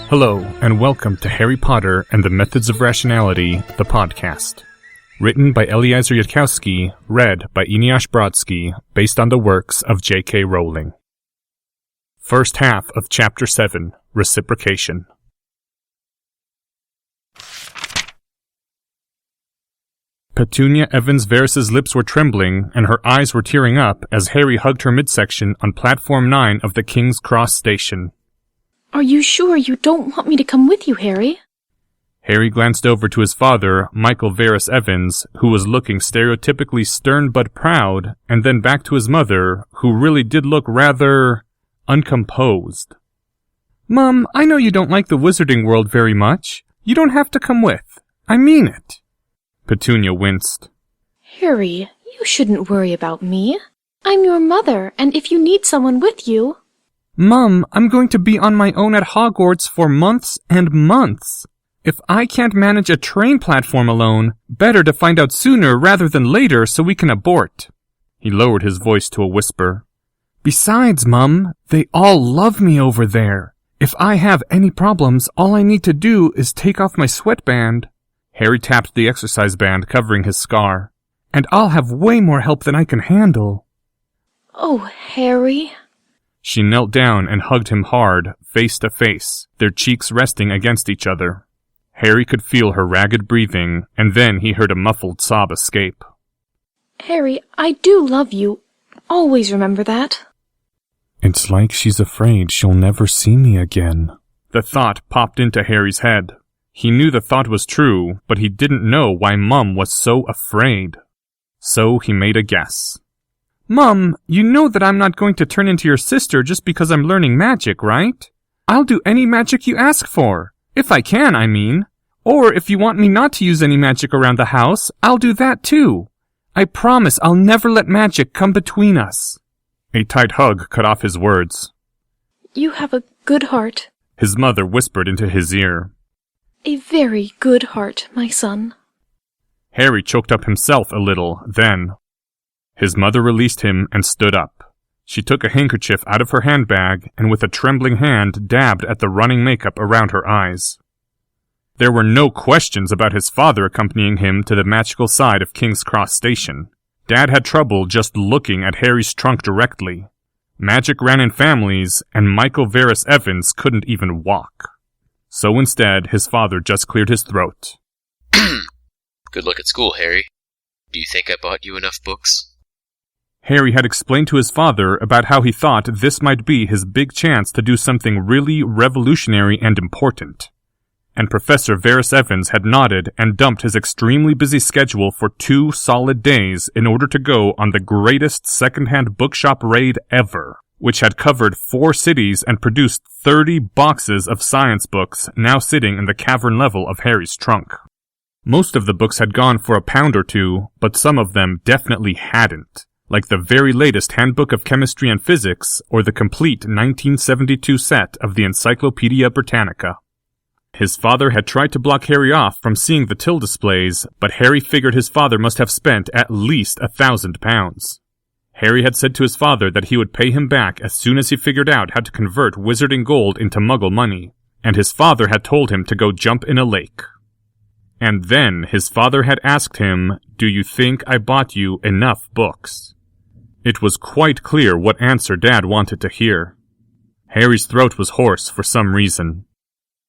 Hello, and welcome to Harry Potter and the Methods of Rationality, the podcast. Written by Eliezer Yudkowsky, read by Eneasz Brodsky, based on the works of J.K. Rowling. First half of Chapter 7, Reciprocation. Petunia Evans-Verris's lips were trembling, and her eyes were tearing up as Harry hugged her midsection on Platform 9 of the King's Cross station. Are you sure you don't want me to come with you, Harry? Harry glanced over to his father, Michael Verris Evans, who was looking stereotypically stern but proud, and then back to his mother, who really did look rather uncomposed. Mom, I know you don't like the wizarding world very much. You don't have to come with. I mean it. Petunia winced. Harry, you shouldn't worry about me. I'm your mother, and if you need someone with you... Mom, I'm going to be on my own at Hogwarts for months and months. If I can't manage a train platform alone, better to find out sooner rather than later so we can abort. He lowered his voice to a whisper. Besides, Mum, they all love me over there. If I have any problems, all I need to do is take off my sweatband. Harry tapped the exercise band covering his scar. And I'll have way more help than I can handle. Oh, Harry... She knelt down and hugged him hard, face to face, their cheeks resting against each other. Harry could feel her ragged breathing, and then he heard a muffled sob escape. Harry, I do love you. Always remember that. It's like she's afraid she'll never see me again. The thought popped into Harry's head. He knew the thought was true, but he didn't know why Mum was so afraid. So he made a guess. Mum, you know that I'm not going to turn into your sister just because I'm learning magic, right? I'll do any magic you ask for. If I can, I mean. Or if you want me not to use any magic around the house, I'll do that too. I promise I'll never let magic come between us. A tight hug cut off his words. You have a good heart. His mother whispered into his ear. A very good heart, my son. Harry choked up himself a little, then... His mother released him and stood up. She took a handkerchief out of her handbag and with a trembling hand dabbed at the running makeup around her eyes. There were no questions about his father accompanying him to the magical side of King's Cross Station. Dad had trouble just looking at Harry's trunk directly. Magic ran in families, and Michael Verris Evans couldn't even walk. So instead, his father just cleared his throat. Good luck at school, Harry. Do you think I bought you enough books? Harry had explained to his father about how he thought this might be his big chance to do something really revolutionary and important. And Professor Verris Evans had nodded and dumped his extremely busy schedule for 2 solid days in order to go on the greatest second-hand bookshop raid ever, which had covered 4 cities and produced 30 boxes of science books now sitting in the cavern level of Harry's trunk. Most of the books had gone for £1 or $2, but some of them definitely hadn't. Like the very latest Handbook of Chemistry and Physics, or the complete 1972 set of the Encyclopedia Britannica. His father had tried to block Harry off from seeing the till displays, but Harry figured his father must have spent at least £1,000. Harry had said to his father that he would pay him back as soon as he figured out how to convert wizarding gold into muggle money, and his father had told him to go jump in a lake. And then his father had asked him, "Do you think I bought you enough books?" It was quite clear what answer Dad wanted to hear. Harry's throat was hoarse for some reason.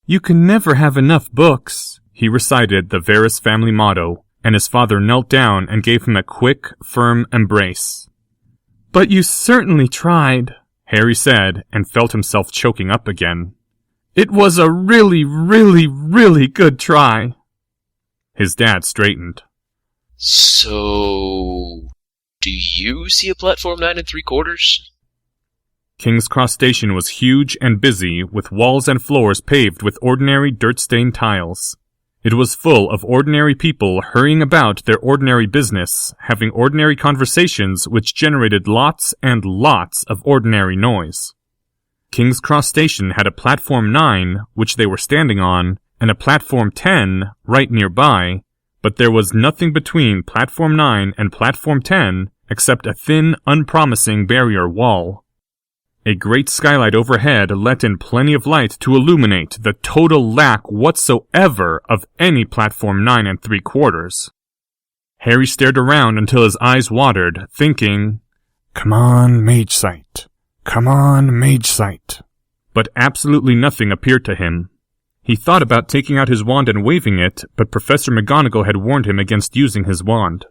You can never have enough books, he recited the Verris family motto, and his father knelt down and gave him a quick, firm embrace. But you certainly tried, Harry said, and felt himself choking up again. It was a really, really, really good try. His dad straightened. So... do you see a platform 9 3/4? King's Cross Station was huge and busy, with walls and floors paved with ordinary dirt-stained tiles. It was full of ordinary people hurrying about their ordinary business, having ordinary conversations which generated lots and lots of ordinary noise. King's Cross Station had a platform 9, which they were standing on, and a platform 10 right nearby, but there was nothing between platform 9 and platform 10 except a thin, unpromising barrier wall. A great skylight overhead let in plenty of light to illuminate the total lack whatsoever of any platform 9 3/4. Harry stared around until his eyes watered, thinking, "Come on, mage sight. Come on, mage sight." But absolutely nothing appeared to him. He thought about taking out his wand and waving it, but Professor McGonagall had warned him against using his wand.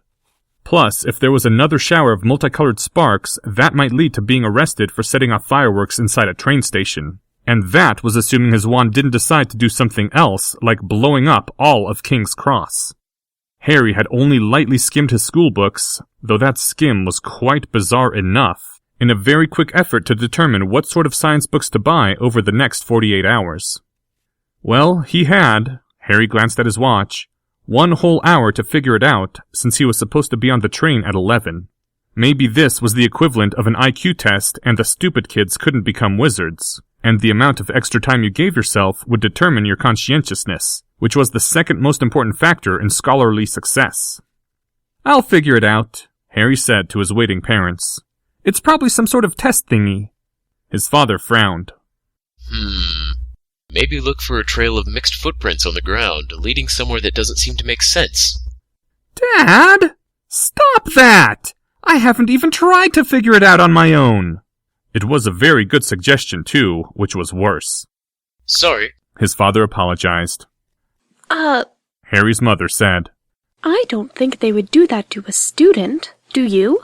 Plus, if there was another shower of multicolored sparks, that might lead to being arrested for setting off fireworks inside a train station. And that was assuming his wand didn't decide to do something else, like blowing up all of King's Cross. Harry had only lightly skimmed his schoolbooks, though that skim was quite bizarre enough, in a very quick effort to determine what sort of science books to buy over the next 48 hours. Well, he had, Harry glanced at his watch, 1 whole hour to figure it out, since he was supposed to be on the train at 11. Maybe this was the equivalent of an IQ test and the stupid kids couldn't become wizards, and the amount of extra time you gave yourself would determine your conscientiousness, which was the second most important factor in scholarly success. "I'll figure it out," Harry said to his waiting parents. "It's probably some sort of test thingy." His father frowned. Maybe look for a trail of mixed footprints on the ground, leading somewhere that doesn't seem to make sense. "Dad! Stop that! I haven't even tried to figure it out on my own." It was a very good suggestion, too, which was worse. "Sorry," his father apologized. Harry's mother said, I don't think they would do that to a student, do you?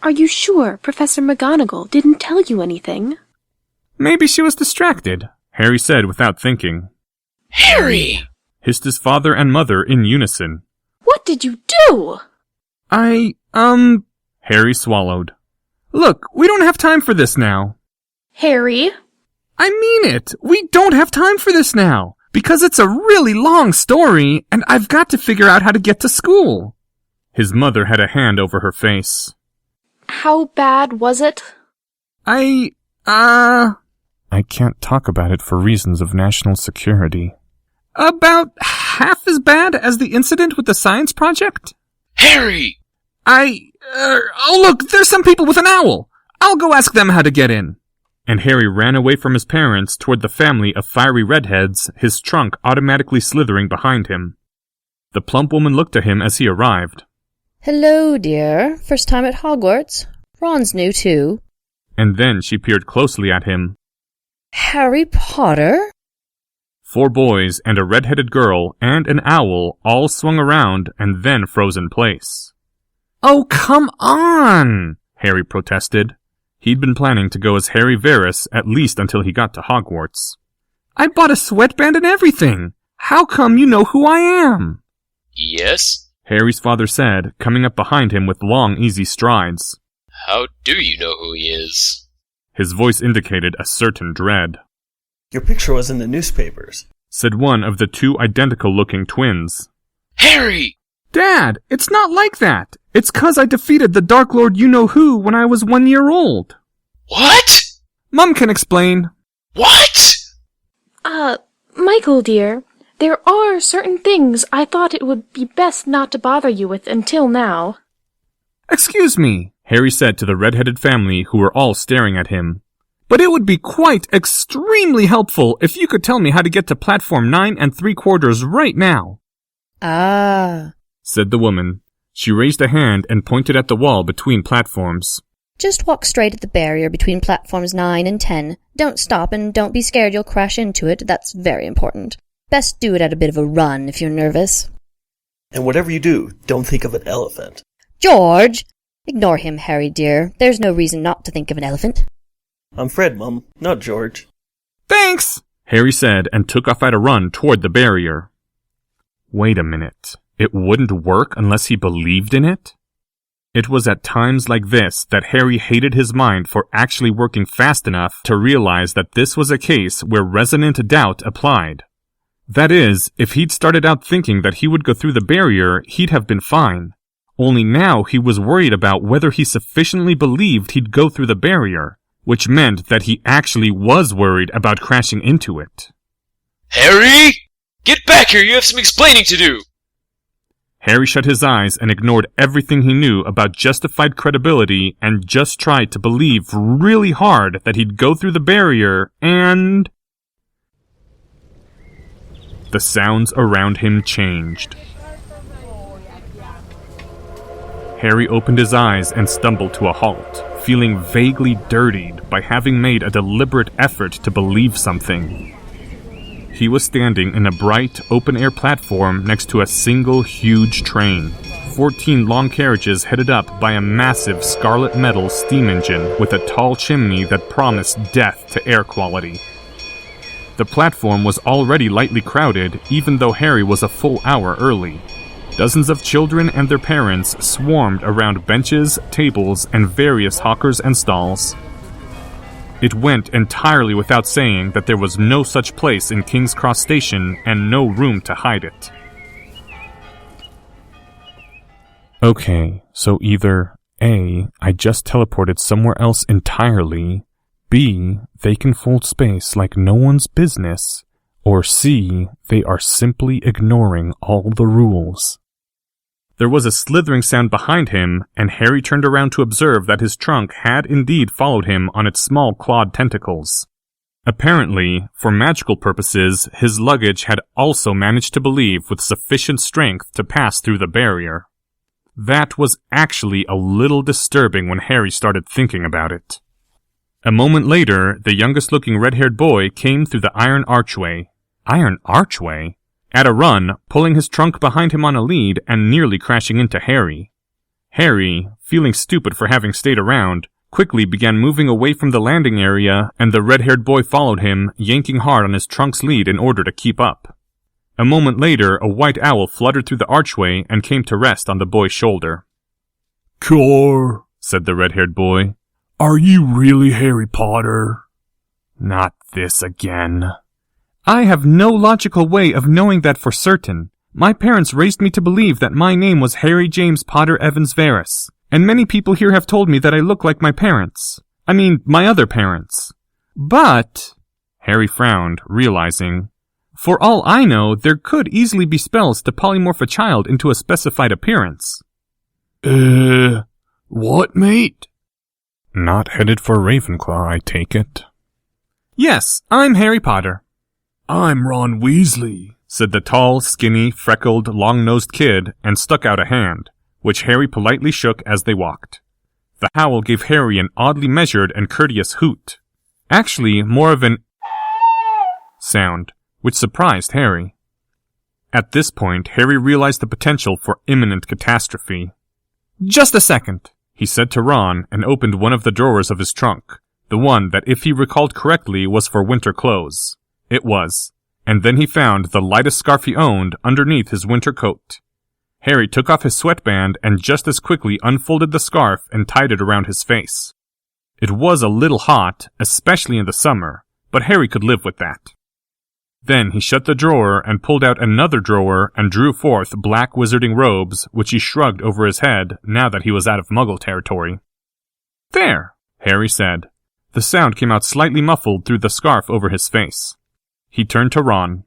Are you sure Professor McGonagall didn't tell you anything?" "Maybe she was distracted," Harry said without thinking. "Harry!" hissed his father and mother in unison. "What did you do?" Harry swallowed. "Look, we don't have time for this now." "Harry?" "I mean it! We don't have time for this now! Because it's a really long story, and I've got to figure out how to get to school." His mother had a hand over her face. "How bad was it?" I can't talk about it for reasons of national security." "About half as bad as the incident with the science project?" "Harry!" Oh look, there's some people with an owl! I'll go ask them how to get in." And Harry ran away from his parents toward the family of fiery redheads, his trunk automatically slithering behind him. The plump woman looked at him as he arrived. "Hello, dear. First time at Hogwarts? Ron's new, too." And then she peered closely at him. "Harry Potter?" 4 boys and a red-headed girl and an owl all swung around and then froze in place. "Oh, come on!" Harry protested. He'd been planning to go as Harry Varys at least until he got to Hogwarts. "I bought a sweatband and everything! How come you know who I am?" "Yes?" Harry's father said, coming up behind him with long, easy strides. "How do you know who he is?" His voice indicated a certain dread. "Your picture was in the newspapers," said one of the 2 identical-looking twins. "Harry!" "Dad, it's not like that! It's 'cause I defeated the Dark Lord you-know-who when I was 1 year old." "What?" "Mum can explain." "What?" Michael, dear, there are certain things I thought it would be best not to bother you with until now." "Excuse me," Harry said to the red-headed family who were all staring at him. "But it would be quite extremely helpful if you could tell me how to get to platform 9 3/4 right now." "Ah," said the woman. She raised a hand and pointed at the wall between platforms. "Just walk straight at the barrier between platforms 9 and 10. Don't stop and don't be scared you'll crash into it. That's very important. Best do it at a bit of a run if you're nervous." "And whatever you do, don't think of an elephant." "George!" "Ignore him, Harry dear. There's no reason not to think of an elephant." "I'm Fred, Mum, not George." "Thanks!" Harry said and took off at a run toward the barrier. Wait a minute. It wouldn't work unless he believed in it? It was at times like this that Harry hated his mind for actually working fast enough to realize that this was a case where resonant doubt applied. That is, if he'd started out thinking that he would go through the barrier, he'd have been fine. Only now he was worried about whether he sufficiently believed he'd go through the barrier, which meant that he actually was worried about crashing into it. "Harry! Get back here, you have some explaining to do!" Harry shut his eyes and ignored everything he knew about justified credibility and just tried to believe really hard that he'd go through the barrier and... The sounds around him changed. Harry opened his eyes and stumbled to a halt, feeling vaguely dirtied by having made a deliberate effort to believe something. He was standing in a bright, open-air platform next to a single huge train. 14 long carriages headed up by a massive scarlet metal steam engine with a tall chimney that promised death to air quality. The platform was already lightly crowded, even though Harry was a full hour early. Dozens of children and their parents swarmed around benches, tables, and various hawkers and stalls. It went entirely without saying that there was no such place in King's Cross Station and no room to hide it. Okay, so either A, I just teleported somewhere else entirely, B, they can fold space like no one's business, or C, they are simply ignoring all the rules. There was a slithering sound behind him, and Harry turned around to observe that his trunk had indeed followed him on its small clawed tentacles. Apparently, for magical purposes, his luggage had also managed to believe with sufficient strength to pass through the barrier. That was actually a little disturbing when Harry started thinking about it. A moment later, the youngest-looking red-haired boy came through the iron archway. Iron archway? At a run, pulling his trunk behind him on a lead and nearly crashing into Harry. Harry, feeling stupid for having stayed around, quickly began moving away from the landing area, and the red-haired boy followed him, yanking hard on his trunk's lead in order to keep up. A moment later, a white owl fluttered through the archway and came to rest on the boy's shoulder. "Cor," said the red-haired boy. "Are you really Harry Potter?" Not this again. I have no logical way of knowing that for certain. My parents raised me to believe that my name was Harry James Potter Evans Verus, and many people here have told me that I look like my parents. I mean, my other parents. But, Harry frowned, realizing, for all I know, there could easily be spells to polymorph a child into a specified appearance. What, mate? Not headed for Ravenclaw, I take it. Yes, I'm Harry Potter. I'm Ron Weasley, said the tall, skinny, freckled, long-nosed kid, and stuck out a hand, which Harry politely shook as they walked. The howl gave Harry an oddly measured and courteous hoot. Actually, more of an sound, which surprised Harry. At this point, Harry realized the potential for imminent catastrophe. Just a second, he said to Ron and opened one of the drawers of his trunk, the one that, if he recalled correctly, was for winter clothes. It was, and then he found the lightest scarf he owned underneath his winter coat. Harry took off his sweatband and just as quickly unfolded the scarf and tied it around his face. It was a little hot, especially in the summer, but Harry could live with that. Then he shut the drawer and pulled out another drawer and drew forth black wizarding robes, which he shrugged over his head now that he was out of Muggle territory. There, Harry said. The sound came out slightly muffled through the scarf over his face. He turned to Ron.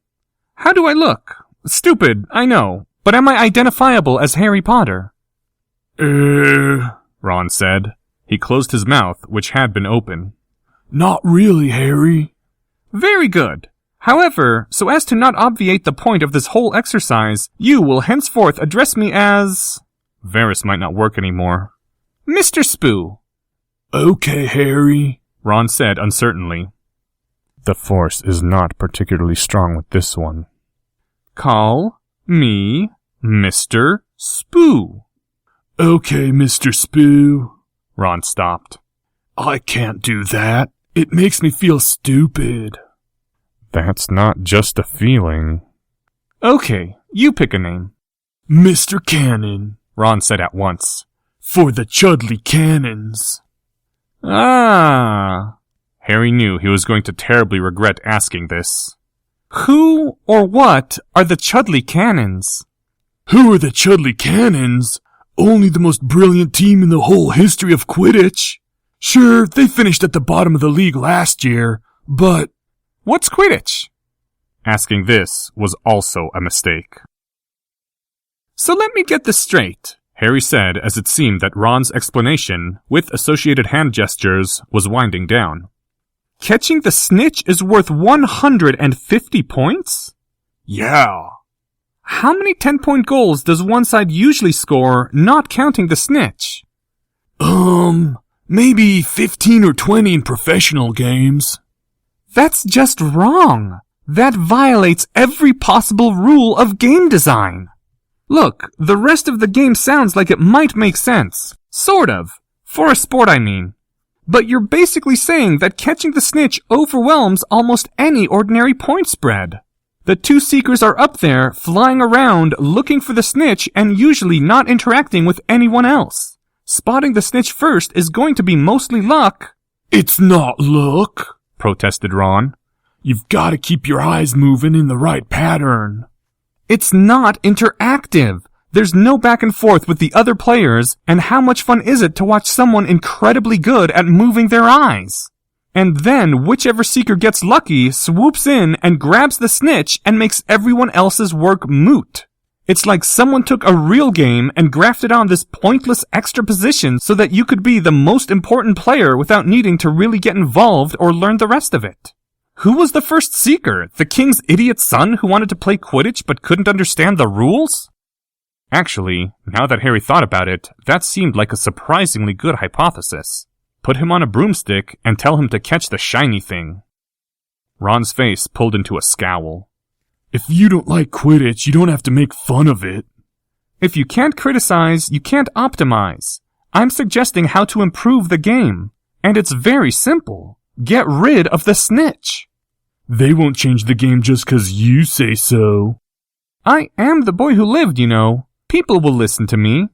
How do I look? Stupid, I know, but am I identifiable as Harry Potter? Ron said. He closed his mouth, which had been open. Not really, Harry. Very good. However, so as to not obviate the point of this whole exercise, you will henceforth address me as... Verus might not work anymore. Mr. Spoo. Okay, Harry, Ron said uncertainly. The Force is not particularly strong with this one. Call me Mr. Spoo. Okay, Mr. Spoo. Ron stopped. I can't do that. It makes me feel stupid. That's not just a feeling. Okay, you pick a name. Mr. Cannon, Ron said at once. For the Chudley Cannons. Ah. Harry knew he was going to terribly regret asking this. Who or what are the Chudley Cannons? Who are the Chudley Cannons? Only the most brilliant team in the whole history of Quidditch. Sure, they finished at the bottom of the league last year, but... What's Quidditch? Asking this was also a mistake. So let me get this straight, Harry said as it seemed that Ron's explanation, with associated hand gestures, was winding down. Catching the snitch is worth 150 points? Yeah. How many 10-point goals does one side usually score, not counting the snitch? Maybe 15 or 20 in professional games. That's just wrong. That violates every possible rule of game design. Look, the rest of the game sounds like it might make sense. Sort of. For a sport, I mean. But you're basically saying that catching the snitch overwhelms almost any ordinary point spread. The two seekers are up there, flying around, looking for the snitch, and usually not interacting with anyone else. Spotting the snitch first is going to be mostly luck. It's not luck, protested Ron. You've got to keep your eyes moving in the right pattern. It's not interactive. There's no back and forth with the other players, and how much fun is it to watch someone incredibly good at moving their eyes? And then whichever seeker gets lucky swoops in and grabs the snitch and makes everyone else's work moot. It's like someone took a real game and grafted on this pointless extra position so that you could be the most important player without needing to really get involved or learn the rest of it. Who was the first seeker? The king's idiot son who wanted to play Quidditch but couldn't understand the rules? Actually, now that Harry thought about it, that seemed like a surprisingly good hypothesis. Put him on a broomstick and tell him to catch the shiny thing. Ron's face pulled into a scowl. If you don't like Quidditch, you don't have to make fun of it. If you can't criticize, you can't optimize. I'm suggesting how to improve the game. And it's very simple. Get rid of the snitch. They won't change the game just 'cause you say so. I am the boy who lived, you know. People will listen to me.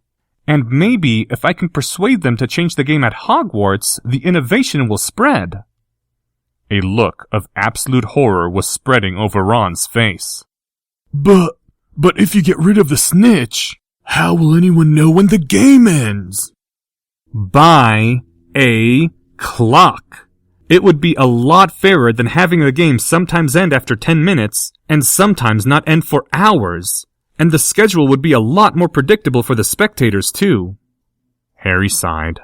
And maybe if I can persuade them to change the game at Hogwarts, the innovation will spread. A look of absolute horror was spreading over Ron's face. But if you get rid of the snitch, how will anyone know when the game ends? By a clock. It would be a lot fairer than having the game sometimes end after 10 minutes, and sometimes not end for hours. And the schedule would be a lot more predictable for the spectators, too. Harry sighed.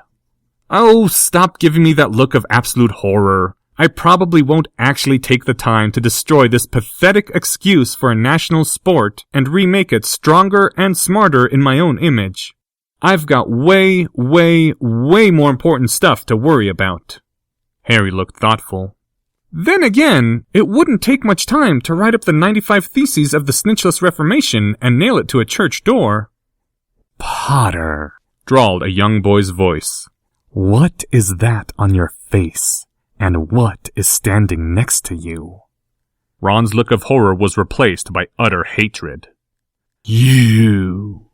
Oh, stop giving me that look of absolute horror. I probably won't actually take the time to destroy this pathetic excuse for a national sport and remake it stronger and smarter in my own image. I've got way more important stuff to worry about. Harry looked thoughtful. Then again, it wouldn't take much time to write up the 95 Theses of the Snitchless Reformation and nail it to a church door. Potter, drawled a young boy's voice. What is that on your face? And what is standing next to you? Ron's look of horror was replaced by utter hatred. You.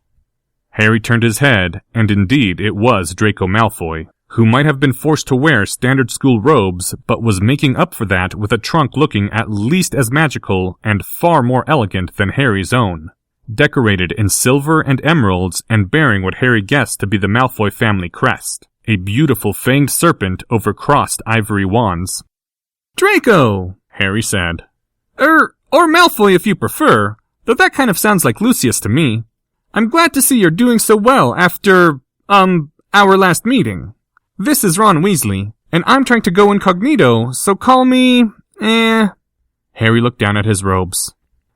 Harry turned his head, and indeed it was Draco Malfoy, who might have been forced to wear standard school robes, but was making up for that with a trunk looking at least as magical and far more elegant than Harry's own, decorated in silver and emeralds and bearing what Harry guessed to be the Malfoy family crest, a beautiful fanged serpent over crossed ivory wands. Draco, Harry said. Or Malfoy if you prefer, though that kind of sounds like Lucius to me. I'm glad to see you're doing so well after, our last meeting. This is Ron Weasley, and I'm trying to go incognito, so call me, Harry looked down at his robes.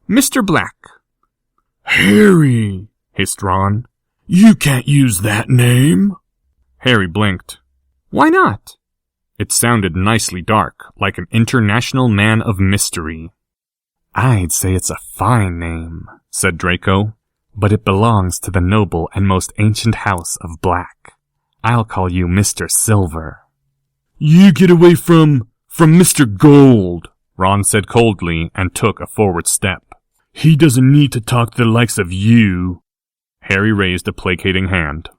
Mr. Black. Harry, hissed Ron. You can't use that name. Harry blinked. Why not? It sounded nicely dark, like an international man of mystery. I'd say it's a fine name, said Draco, but it belongs to the noble and most ancient house of Black. I'll call you Mr. Silver. You get away from Mr. Gold, Ron said coldly and took a forward step. He doesn't need to talk to the likes of you. Harry raised a placating hand.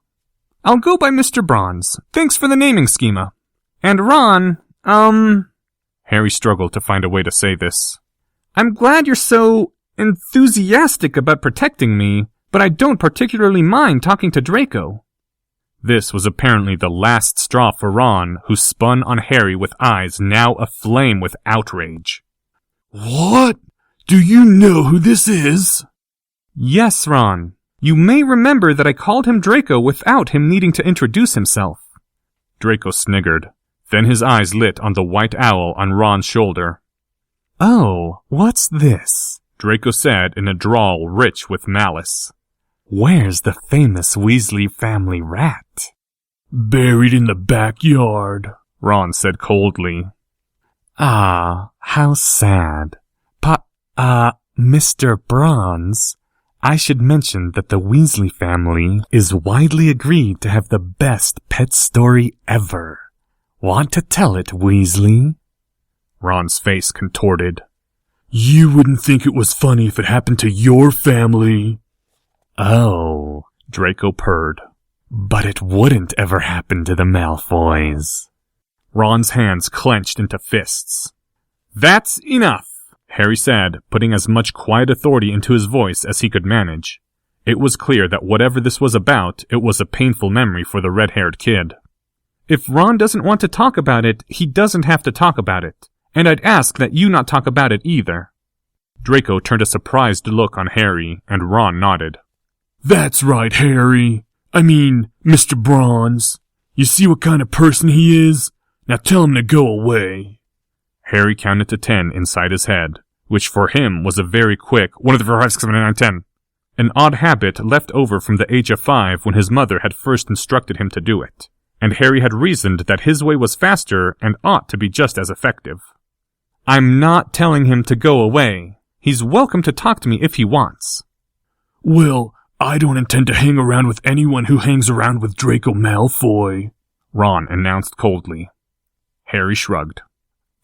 I'll go by Mr. Bronze. Thanks for the naming schema. And Ron, Harry struggled to find a way to say this. I'm glad you're so enthusiastic about protecting me, but I don't particularly mind talking to Draco. This was apparently the last straw for Ron, who spun on Harry with eyes now aflame with outrage. What? Do you know who this is? Yes, Ron. You may remember that I called him Draco without him needing to introduce himself. Draco sniggered. Then his eyes lit on the white owl on Ron's shoulder. Oh, what's this? Draco said in a drawl rich with malice. Where's the famous Weasley family rat? Buried in the backyard, Ron said coldly. Ah, how sad. Mr. Bronze, I should mention that the Weasley family is widely agreed to have the best pet story ever. Want to tell it, Weasley? Ron's face contorted. You wouldn't think it was funny if it happened to your family. Oh, Draco purred. But it wouldn't ever happen to the Malfoys. Ron's hands clenched into fists. That's enough, Harry said, putting as much quiet authority into his voice as he could manage. It was clear that whatever this was about, it was a painful memory for the red-haired kid. If Ron doesn't want to talk about it, he doesn't have to talk about it. And I'd ask that you not talk about it either. Draco turned a surprised look on Harry, and Ron nodded. That's right, Harry. Mr. Bronze. You see what kind of person he is? Now tell him to go away. Harry counted to 10 inside his head, which for him was a very quick 1, 2, 3, 4, 5, 6, 7, 8, 9, 10. An odd habit left over from the age of 5 when his mother had first instructed him to do it, and Harry had reasoned that his way was faster and ought to be just as effective. I'm not telling him to go away. He's welcome to talk to me if he wants. Well, I don't intend to hang around with anyone who hangs around with Draco Malfoy, Ron announced coldly. Harry shrugged.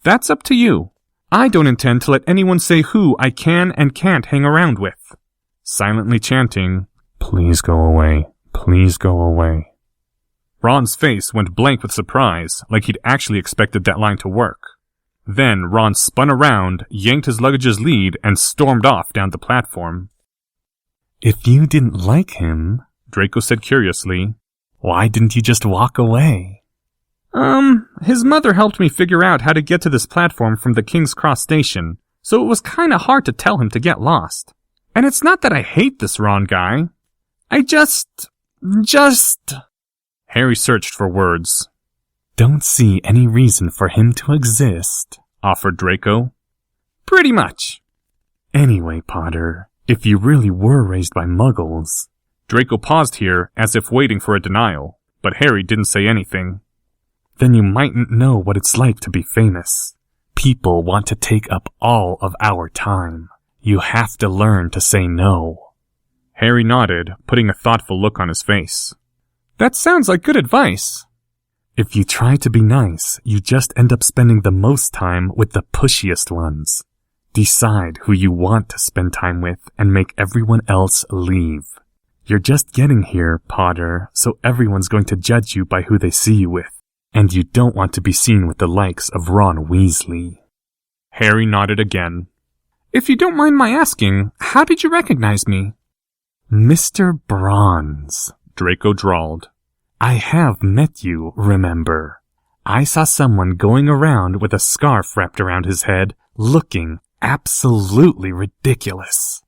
That's up to you. I don't intend to let anyone say who I can and can't hang around with. Silently chanting, Please go away, please go away. Ron's face went blank with surprise, like he'd actually expected that line to work. Then Ron spun around, yanked his luggage's lead, and stormed off down the platform. If you didn't like him, Draco said curiously, why didn't you just walk away? His mother helped me figure out how to get to this platform from the King's Cross station, so it was kinda hard to tell him to get lost. And it's not that I hate this Ron guy. I just... Harry searched for words. Don't see any reason for him to exist, offered Draco. Pretty much. Anyway, Potter, if you really were raised by Muggles... Draco paused here as if waiting for a denial, but Harry didn't say anything. Then you mightn't know what it's like to be famous. People want to take up all of our time. You have to learn to say no. Harry nodded, putting a thoughtful look on his face. That sounds like good advice. If you try to be nice, you just end up spending the most time with the pushiest ones. Decide who you want to spend time with and make everyone else leave. You're just getting here, Potter, so everyone's going to judge you by who they see you with. And you don't want to be seen with the likes of Ron Weasley. Harry nodded again. If you don't mind my asking, how did you recognize me? Mr. Bronze, Draco drawled. I have met you, remember. I saw someone going around with a scarf wrapped around his head, looking absolutely ridiculous.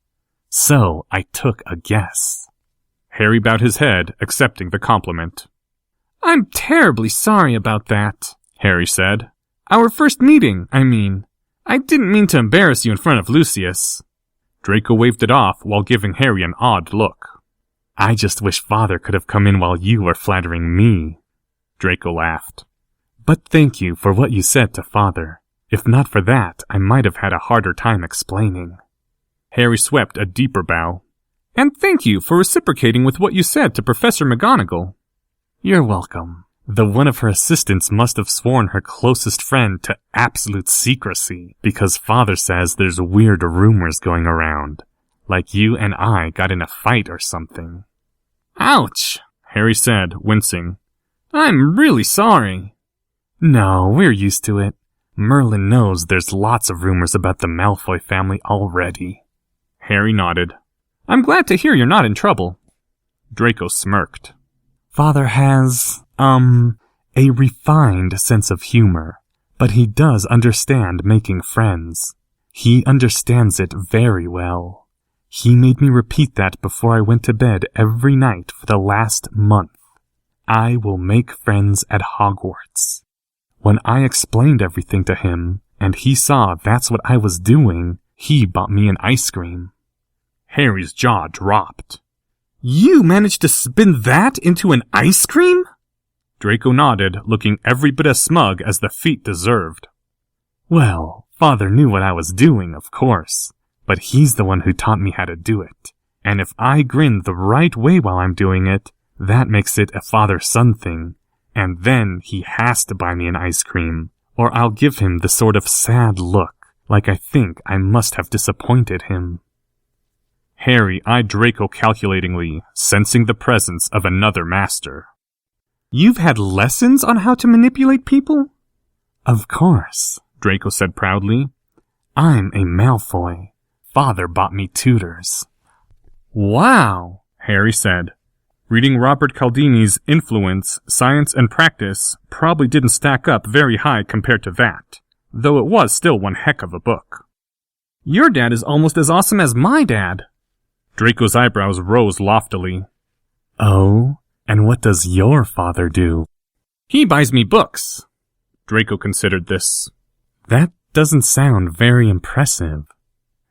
So I took a guess. Harry bowed his head, accepting the compliment. I'm terribly sorry about that, Harry said. Our first meeting, I mean. I didn't mean to embarrass you in front of Lucius. Draco waved it off while giving Harry an odd look. I just wish Father could have come in while you were flattering me. Draco laughed. But thank you for what you said to Father. If not for that, I might have had a harder time explaining. Harry swept a deeper bow. And thank you for reciprocating with what you said to Professor McGonagall. You're welcome. Though one of her assistants must have sworn her closest friend to absolute secrecy because Father says there's weird rumors going around. Like you and I got in a fight or something. Ouch, Harry said, wincing. I'm really sorry. No, we're used to it. Merlin knows there's lots of rumors about the Malfoy family already. Harry nodded. I'm glad to hear you're not in trouble. Draco smirked. Father has, a refined sense of humor, but he does understand making friends. He understands it very well. He made me repeat that before I went to bed every night for the last month. I will make friends at Hogwarts. When I explained everything to him, and he saw that's what I was doing, he bought me an ice cream. Harry's jaw dropped. You managed to spin that into an ice cream? Draco nodded, looking every bit as smug as the feat deserved. Well, Father knew what I was doing, of course, but he's the one who taught me how to do it. And if I grin the right way while I'm doing it, that makes it a father-son thing. And then he has to buy me an ice cream, or I'll give him the sort of sad look, like I think I must have disappointed him. Harry eyed Draco calculatingly, sensing the presence of another master. You've had lessons on how to manipulate people? Of course, Draco said proudly. I'm a Malfoy. Father bought me tutors. Wow, Harry said. Reading Robert Cialdini's Influence, Science and Practice probably didn't stack up very high compared to that, though it was still one heck of a book. Your dad is almost as awesome as my dad. Draco's eyebrows rose loftily. Oh, and what does your father do? He buys me books. Draco considered this. That doesn't sound very impressive.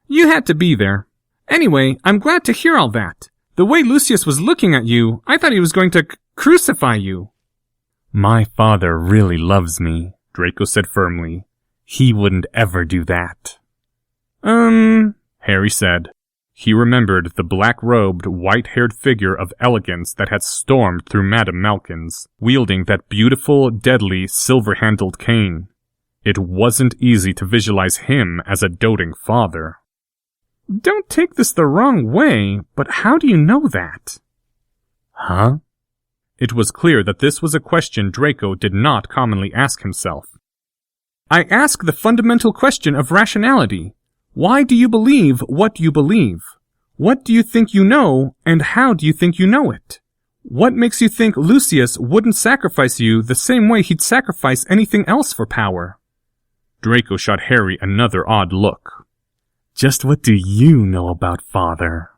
You had to be there. Anyway, I'm glad to hear all that. The way Lucius was looking at you, I thought he was going to crucify you. My father really loves me, Draco said firmly. He wouldn't ever do that. Harry said. He remembered the black-robed, white-haired figure of elegance that had stormed through Madame Malkin's, wielding that beautiful, deadly, silver-handled cane. It wasn't easy to visualize him as a doting father. Don't take this the wrong way, but how do you know that? Huh? It was clear that this was a question Draco did not commonly ask himself. I ask the fundamental question of rationality. Why do you believe what you believe? What do you think you know, and how do you think you know it? What makes you think Lucius wouldn't sacrifice you the same way he'd sacrifice anything else for power? Draco shot Harry another odd look. Just what do you know about Father?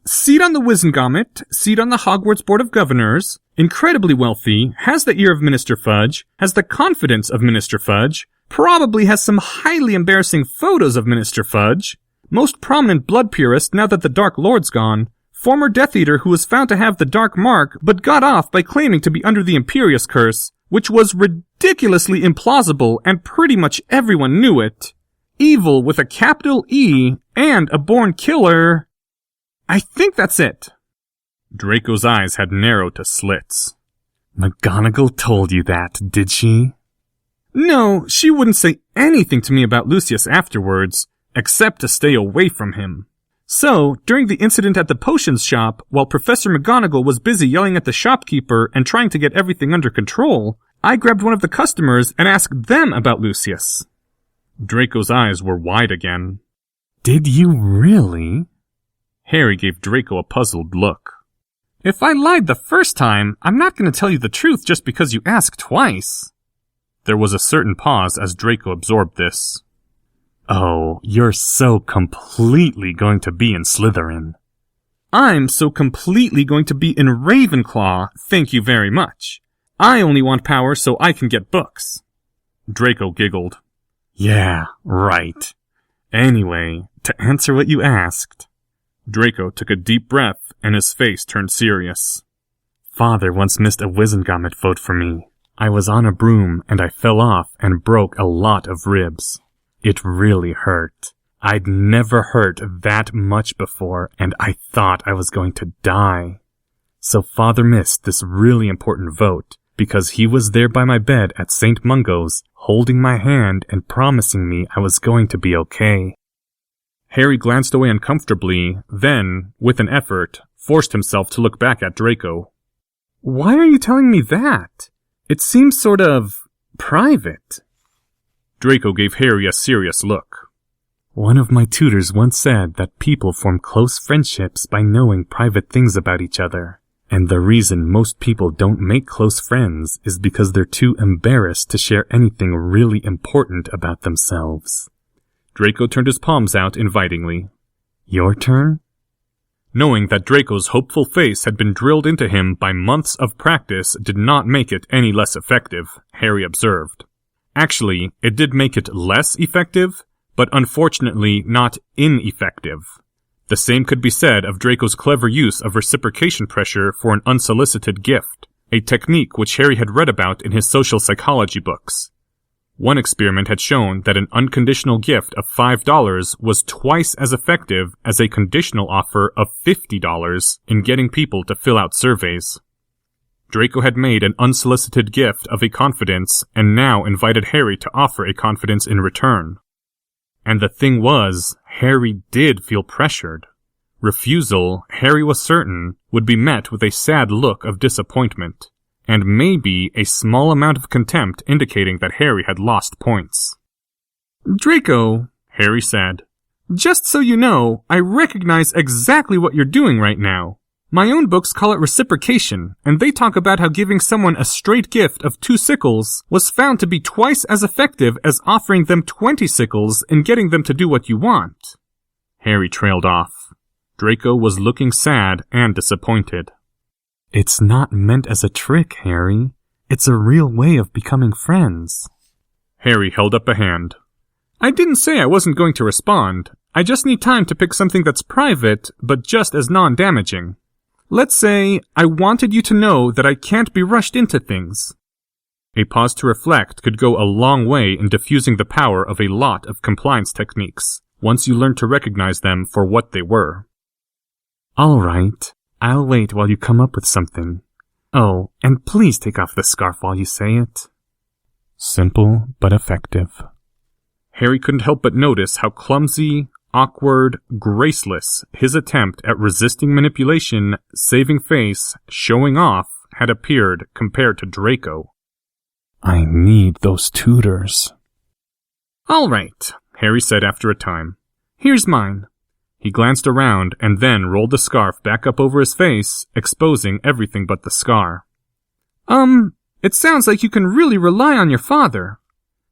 Seat on the Wizengamot, seat on the Hogwarts Board of Governors, incredibly wealthy, has the ear of Minister Fudge, has the confidence of Minister Fudge, probably has some highly embarrassing photos of Minister Fudge, most prominent blood purist now that the Dark Lord's gone, former Death Eater who was found to have the Dark Mark but got off by claiming to be under the Imperius Curse, which was ridiculously implausible and pretty much everyone knew it, evil with a capital E, and a born killer. I think that's it. Draco's eyes had narrowed to slits. McGonagall told you that, did she? No, she wouldn't say anything to me about Lucius afterwards, except to stay away from him. So, during the incident at the potions shop, while Professor McGonagall was busy yelling at the shopkeeper and trying to get everything under control, I grabbed one of the customers and asked them about Lucius. Draco's eyes were wide again. Did you really? Harry gave Draco a puzzled look. If I lied the first time, I'm not going to tell you the truth just because you asked twice. There was a certain pause as Draco absorbed this. Oh, you're so completely going to be in Slytherin. I'm so completely going to be in Ravenclaw, thank you very much. I only want power so I can get books. Draco giggled. Yeah, right. Anyway, to answer what you asked. Draco took a deep breath and his face turned serious. Father once missed a Wizengamot vote for me. I was on a broom and I fell off and broke a lot of ribs. It really hurt. I'd never hurt that much before and I thought I was going to die. So Father missed this really important vote because he was there by my bed at St. Mungo's holding my hand and promising me I was going to be okay. Harry glanced away uncomfortably, then, with an effort, forced himself to look back at Draco. Why are you telling me that? It seems sort of private. Draco gave Harry a serious look. One of my tutors once said that people form close friendships by knowing private things about each other. And the reason most people don't make close friends is because they're too embarrassed to share anything really important about themselves. Draco turned his palms out invitingly. Your turn? Knowing that Draco's hopeful face had been drilled into him by months of practice did not make it any less effective, Harry observed. Actually, it did make it less effective, but unfortunately not ineffective. The same could be said of Draco's clever use of reciprocation pressure for an unsolicited gift, a technique which Harry had read about in his social psychology books. One experiment had shown that an unconditional gift of $5 was twice as effective as a conditional offer of $50 in getting people to fill out surveys. Draco had made an unsolicited gift of a confidence and now invited Harry to offer a confidence in return. And the thing was, Harry did feel pressured. Refusal, Harry was certain, would be met with a sad look of disappointment, and maybe a small amount of contempt indicating that Harry had lost points. "Draco," Harry said, "just so you know, I recognize exactly what you're doing right now. My own books call it reciprocation, and they talk about how giving someone a straight gift of 2 sickles was found to be twice as effective as offering them 20 sickles and getting them to do what you want." Harry trailed off. Draco was looking sad and disappointed. It's not meant as a trick, Harry. It's a real way of becoming friends. Harry held up a hand. "I didn't say I wasn't going to respond. I just need time to pick something that's private, but just as non-damaging. Let's say I wanted you to know that I can't be rushed into things." A pause to reflect could go a long way in diffusing the power of a lot of compliance techniques, once you learn to recognize them for what they were. All right. I'll wait while you come up with something. Oh, and please take off the scarf while you say it. Simple but effective. Harry couldn't help but notice how clumsy, awkward, graceless his attempt at resisting manipulation, saving face, showing off had appeared compared to Draco. I need those tutors. "All right," Harry said after a time. "Here's mine." He glanced around and then rolled the scarf back up over his face, exposing everything but the scar. It sounds like you can really rely on your father.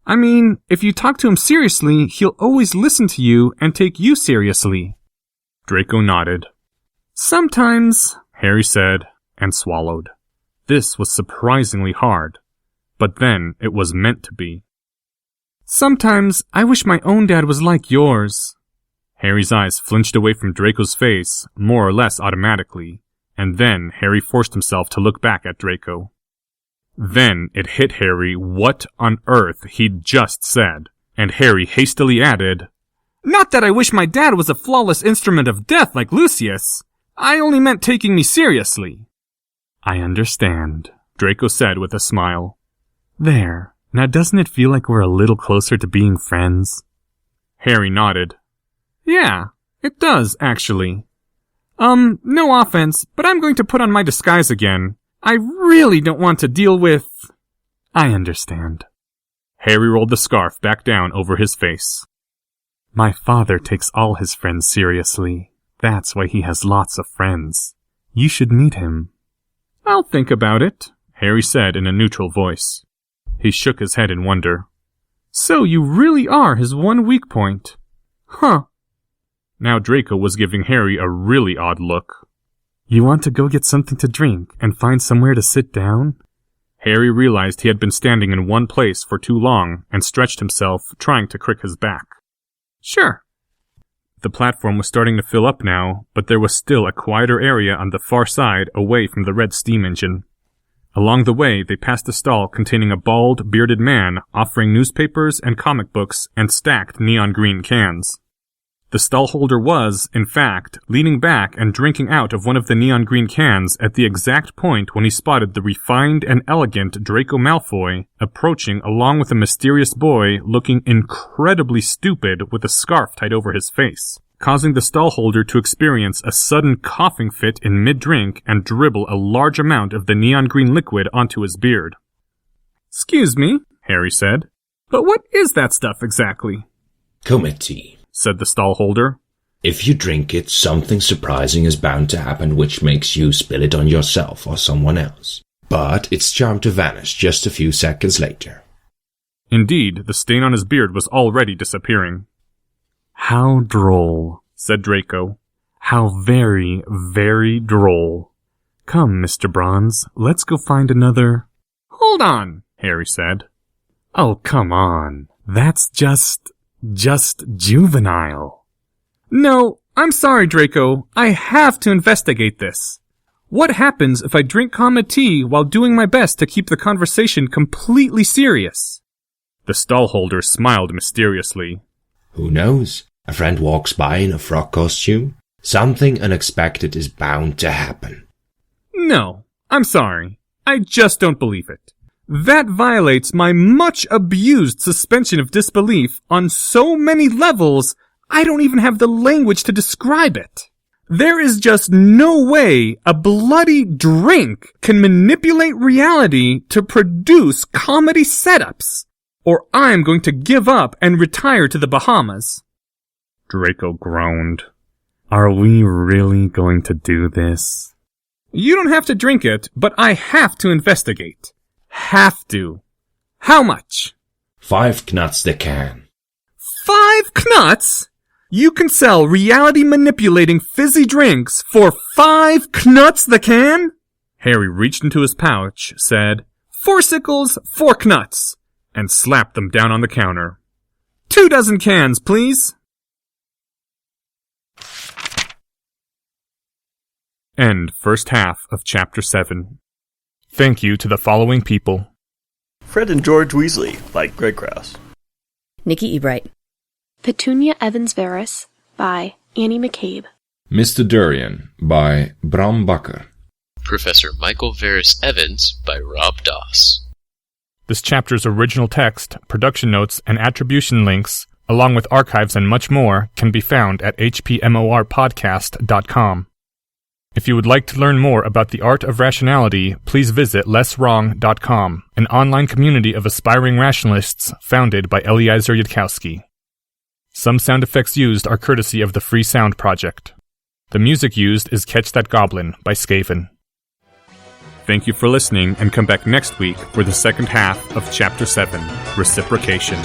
I mean, if you talk to him seriously, he'll always listen to you and take you seriously." Draco nodded. "Sometimes," Harry said, and swallowed. This was surprisingly hard, but then it was meant to be. "Sometimes I wish my own dad was like yours." Harry's eyes flinched away from Draco's face, more or less automatically, and then Harry forced himself to look back at Draco. Then it hit Harry what on earth he'd just said, and Harry hastily added, "Not that I wish my dad was a flawless instrument of death like Lucius. I only meant taking me seriously." I understand, Draco said with a smile. There, now doesn't it feel like we're a little closer to being friends? Harry nodded. "Yeah, it does, actually. No offense, but I'm going to put on my disguise again. I really don't want to deal with—" I understand. Harry rolled the scarf back down over his face. My father takes all his friends seriously. That's why he has lots of friends. You should meet him. "I'll think about it," Harry said in a neutral voice. He shook his head in wonder. "So you really are his one weak point. Huh." Now Draco was giving Harry a really odd look. You want to go get something to drink and find somewhere to sit down? Harry realized he had been standing in one place for too long and stretched himself, trying to crick his back. "Sure." The platform was starting to fill up now, but there was still a quieter area on the far side away from the red steam engine. Along the way, they passed a stall containing a bald, bearded man offering newspapers and comic books and stacked neon green cans. The stallholder was, in fact, leaning back and drinking out of one of the neon green cans at the exact point when he spotted the refined and elegant Draco Malfoy approaching along with a mysterious boy looking incredibly stupid with a scarf tied over his face, causing the stallholder to experience a sudden coughing fit in mid-drink and dribble a large amount of the neon green liquid onto his beard. "Excuse me," Harry said, "but what is that stuff exactly?" "Comity," said the stallholder. "If you drink it, something surprising is bound to happen which makes you spill it on yourself or someone else. But it's charmed to vanish just a few seconds later." Indeed, the stain on his beard was already disappearing. How droll, said Draco. How very, very droll. Come, Mr. Bronze, let's go find another... Hold on, Harry said. Oh, come on. That's just juvenile. No, I'm sorry, Draco. I have to investigate this. What happens if I drink Comity while doing my best to keep the conversation completely serious? The stallholder smiled mysteriously. Who knows? A friend walks by in a frog costume. Something unexpected is bound to happen. No, I'm sorry. I just don't believe it. That violates my much abused suspension of disbelief on so many levels, I don't even have the language to describe it. There is just no way a bloody drink can manipulate reality to produce comedy setups, or I'm going to give up and retire to the Bahamas. Draco groaned. Are we really going to do this? You don't have to drink it, but I have to investigate. Have to. How much? 5 knuts the can. 5 knuts? You can sell reality-manipulating fizzy drinks for 5 knuts the can? Harry reached into his pouch, said, 4 sickles, 4 knuts, and slapped them down on the counter. 2 dozen cans, please. End first half of Chapter 7. Thank you to the following people. Fred and George Weasley by Greg Krause. Nikki Ebright. Petunia Evans-Veris by Annie McCabe. Mr. Durian by Bram Bakker. Professor Michael Varys Evans by Rob Doss. This chapter's original text, production notes, and attribution links, along with archives and much more, can be found at hpmorpodcast.com. If you would like to learn more about the art of rationality, please visit lesswrong.com, an online community of aspiring rationalists founded by Eliezer Yudkowsky. Some sound effects used are courtesy of the Free Sound Project. The music used is Catch That Goblin by Skaven. Thank you for listening, and come back next week for the second half of Chapter 7, Reciprocation.